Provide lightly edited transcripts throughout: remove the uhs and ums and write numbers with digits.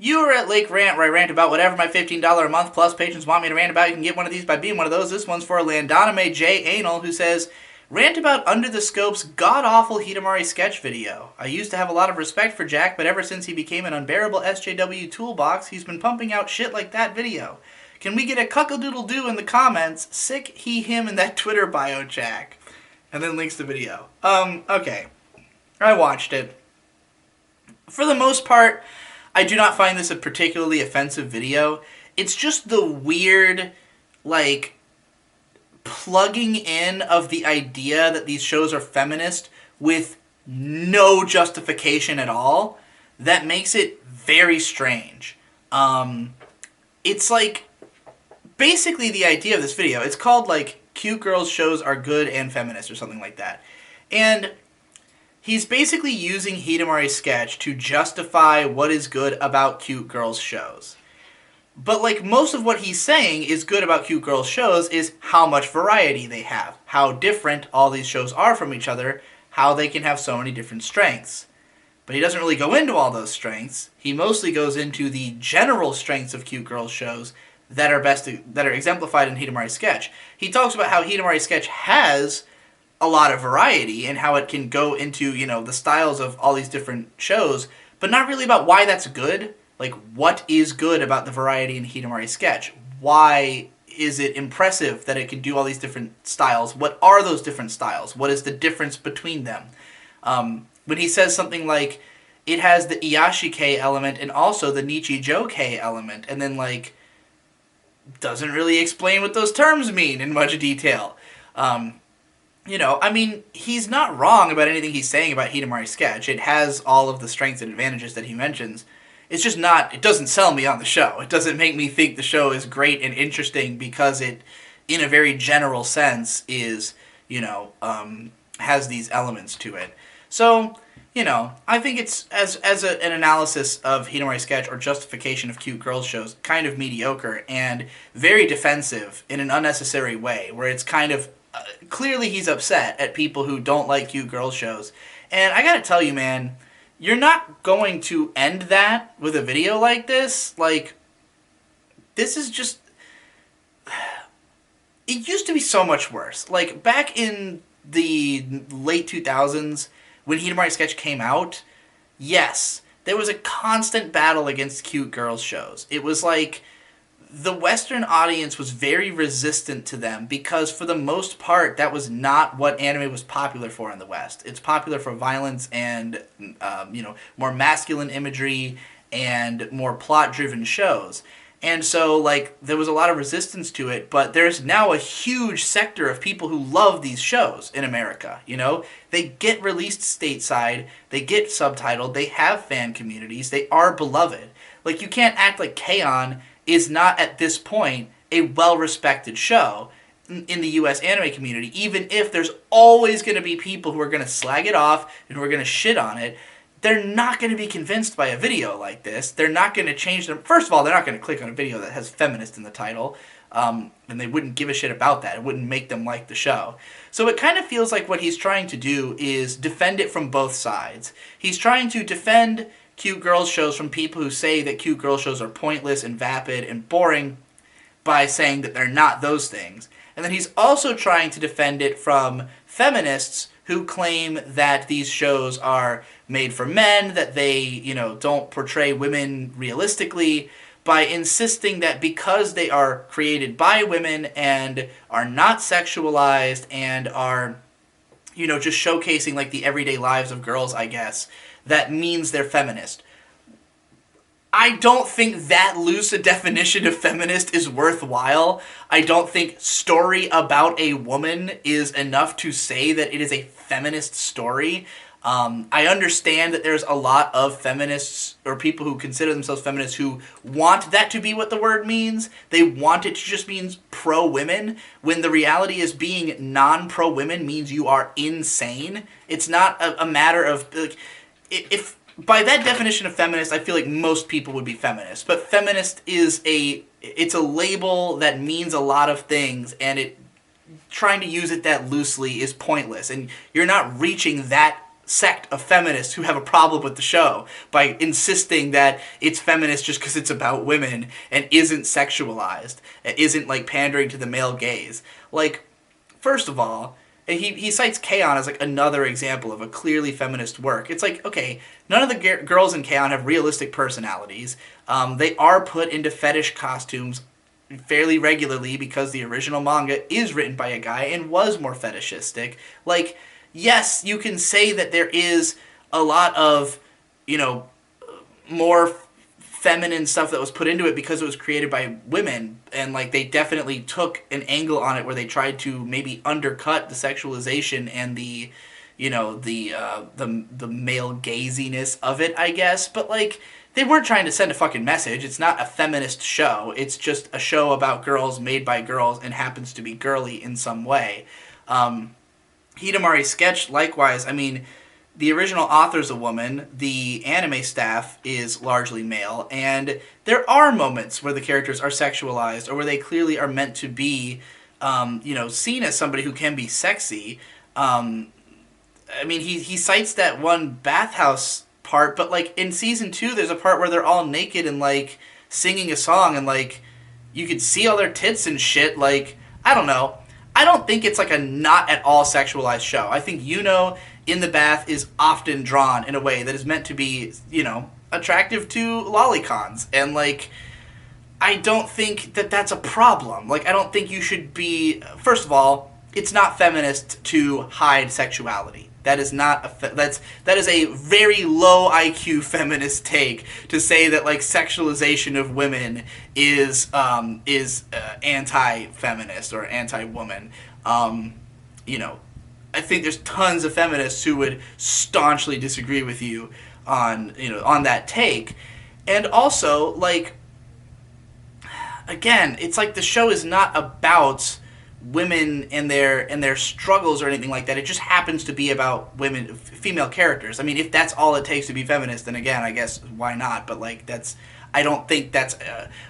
You are at Lake Rant, where I rant about whatever my $15 a month plus patrons want me to rant about. You can get one of these by being one of those. This one's for Landoname J. Anal, who says, rant about Under the Scope's god-awful Hidamari sketch video. I used to have a lot of respect for Jack, but ever since he became an unbearable SJW toolbox, he's been pumping out shit like that video. Can we get a cuckle-doodle-doo in the comments? Sick he, him in that Twitter bio, Jack. And then links the video. Okay. I watched it. For the most part, I do not find this a particularly offensive video. It's just the weird, like, plugging in of the idea that these shows are feminist with no justification at all that makes it very strange. It's like, basically the idea of this video, it's called, like, Cute Girls Shows Are Good and Feminist or something like that. And he's basically using Hidamari's sketch to justify what is good about cute girls' shows. But, like, most of what he's saying is good about cute girls' shows is how much variety they have, how different all these shows are from each other, how they can have so many different strengths. But he doesn't really go into all those strengths. He mostly goes into the general strengths of cute girls' shows that are exemplified in Hidamari's sketch. He talks about how Hidamari's sketch has a lot of variety and how it can go into, you know, the styles of all these different shows, but not really about why that's good. Like, what is good about the variety in Hidamari's sketch? Why is it impressive that it can do all these different styles? What are those different styles? What is the difference between them? When he says something like, it has the Iyashike element and also the Nichijoke element, and then, like, doesn't really explain what those terms mean in much detail. You know, I mean, he's not wrong about anything he's saying about Hidamari's sketch. It has all of the strengths and advantages that he mentions. It's just not, it doesn't sell me on the show. It doesn't make me think the show is great and interesting because it, in a very general sense, is, you know, has these elements to it. So, you know, I think it's, as an analysis of Hidamari's sketch or justification of cute girls shows, kind of mediocre and very defensive in an unnecessary way, where it's kind of, clearly he's upset at people who don't like cute girls shows. And I gotta tell you, man, you're not going to end that with a video like this. Like, this is just... It used to be so much worse. Like, back in the late 2000s, when Hidamari's sketch came out, yes, there was a constant battle against cute girls shows. It was like the Western audience was very resistant to them because, for the most part, that was not what anime was popular for in the West. It's popular for violence and, you know, more masculine imagery and more plot-driven shows. And so, like, there was a lot of resistance to it, but there's now a huge sector of people who love these shows in America, you know? They get released stateside, they get subtitled, they have fan communities, they are beloved. Like, you can't act like K-On! Is not, at this point, a well-respected show in the U.S. anime community, even if there's always going to be people who are going to slag it off and who are going to shit on it. They're not going to be convinced by a video like this. They're not going to change them. First of all, they're not going to click on a video that has feminist in the title, and they wouldn't give a shit about that. It wouldn't make them like the show. So it kind of feels like what he's trying to do is defend it from both sides. He's trying to defend cute girls shows from people who say that cute girls shows are pointless and vapid and boring by saying that they're not those things. And then he's also trying to defend it from feminists who claim that these shows are made for men, that they, you know, don't portray women realistically, by insisting that because they are created by women and are not sexualized and are, you know, just showcasing, like, the everyday lives of girls, I guess, that means they're feminist. I don't think that loose a definition of feminist is worthwhile. I don't think story about a woman is enough to say that it is a feminist story. I understand that there's a lot of feminists, or people who consider themselves feminists, who want that to be what the word means. They want it to just mean pro-women, when the reality is being non-pro-women means you are insane. It's not a matter of... Like, if by that definition of feminist, I feel like most people would be feminists. But feminist is it's a label that means a lot of things, and trying to use it that loosely is pointless. And you're not reaching that sect of feminists who have a problem with the show by insisting that it's feminist just because it's about women and isn't sexualized, and isn't like pandering to the male gaze. Like, first of all, and he cites K-On! As like another example of a clearly feminist work. It's like, okay, none of the girls in K-On! Have realistic personalities. They are put into fetish costumes fairly regularly because the original manga is written by a guy and was more fetishistic. Like, yes, you can say that there is a lot of, you know, more feminine stuff that was put into it because it was created by women, and like they definitely took an angle on it where they tried to maybe undercut the sexualization and the, you know, the male gaziness of it, I guess. But like, they weren't trying to send a fucking message. It's not a feminist show. It's just a show about girls made by girls and happens to be girly in some way. Hidamari sketch, likewise, I mean, the original author's a woman, the anime staff is largely male, and there are moments where the characters are sexualized or where they clearly are meant to be, seen as somebody who can be sexy. I mean, he cites that one bathhouse part, but like in season 2, there's a part where they're all naked and like singing a song, and like you could see all their tits and shit. Like, I don't know. I don't think it's like a not at all sexualized show. I think in the bath is often drawn in a way that is meant to be, attractive to lolicons. And like, I don't think that that's a problem. Like, I don't think you should be, first of all, it's not feminist to hide sexuality. That is not that is a very low IQ feminist take to say that like sexualization of women is anti-feminist or anti-woman. I think there's tons of feminists who would staunchly disagree with you on that take. And also, like, again, it's like the show is not about women and their struggles or anything like that. It just happens to be about women, female characters. I mean, if that's all it takes to be feminist, then again, I guess why not? But like, I don't think that's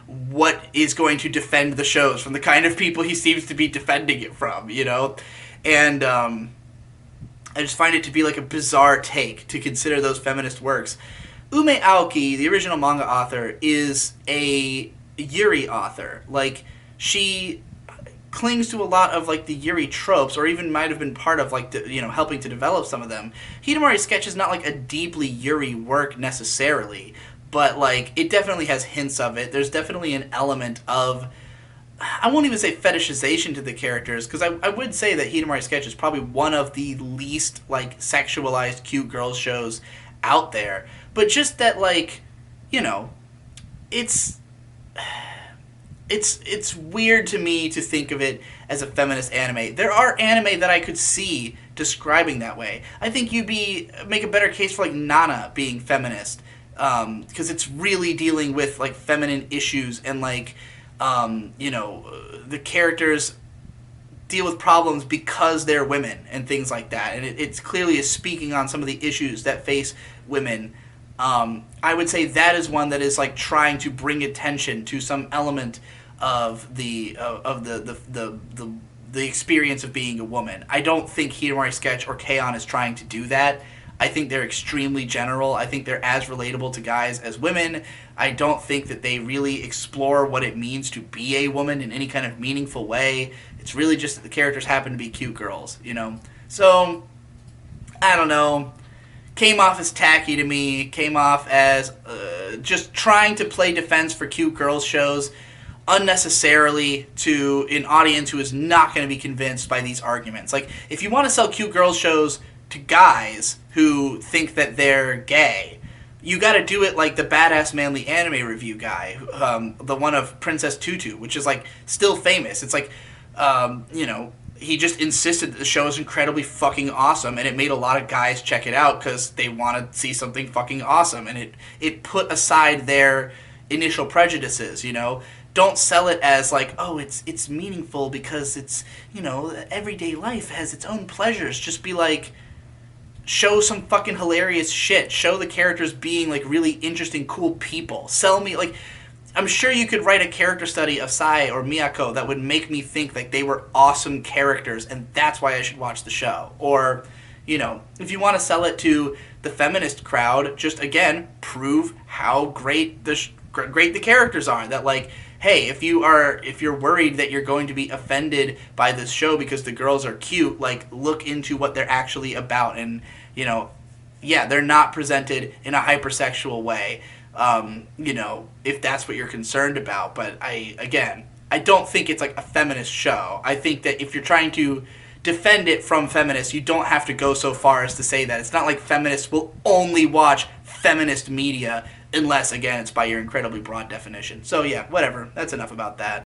what is going to defend the shows from the kind of people he seems to be defending it from, And I just find it to be like a bizarre take to consider those feminist works. Ume Aoki, the original manga author, is a Yuri author. Like, she clings to a lot of like the Yuri tropes, or even might have been part of like helping to develop some of them. Hidamari sketch is not like a deeply Yuri work necessarily, but like it definitely has hints of it. There's definitely an element of, I won't even say fetishization to the characters, because I would say that Hidamari sketch is probably one of the least like sexualized cute girls shows out there. But just that, like, it's weird to me to think of it as a feminist anime. There are anime that I could see describing that way. I think you'd make a better case for like Nana being feminist, because it's really dealing with like feminine issues and like the characters deal with problems because they're women and things like that, and it's clearly is speaking on some of the issues that face women. I would say that is one that is like trying to bring attention to some element of the experience of being a woman. I don't think Hidamari sketch or K-On! Is trying to do that. I think they're extremely general. I think they're as relatable to guys as women. I don't think that they really explore what it means to be a woman in any kind of meaningful way. It's really just that the characters happen to be cute girls, So, I don't know. Came off as tacky to me. Came off as just trying to play defense for cute girls shows unnecessarily to an audience who is not going to be convinced by these arguments. Like, if you want to sell cute girls shows to guys who think that they're gay, you got to do it like the Badass Manly Anime Review guy, the one of Princess Tutu, which is like still famous. It's like, he just insisted that the show is incredibly fucking awesome, and it made a lot of guys check it out because they want to see something fucking awesome, and it put aside their initial prejudices. Don't sell it as like, oh, it's meaningful because it's, everyday life has its own pleasures. Just be like, show some fucking hilarious shit. Show the characters being like really interesting, cool people. Sell me, like, I'm sure you could write a character study of Sai or Miyako that would make me think like they were awesome characters and that's why I should watch the show. Or, if you want to sell it to the feminist crowd, just again prove how great the characters are. That like, hey, if you're worried that you're going to be offended by this show because the girls are cute, like look into what they're actually about, and yeah, they're not presented in a hypersexual way. If that's what you're concerned about, but I don't think it's like a feminist show. I think that if you're trying to defend it from feminists, you don't have to go so far as to say that. It's not like feminists will only watch feminist media unless, again, it's by your incredibly broad definition. So yeah, whatever. That's enough about that.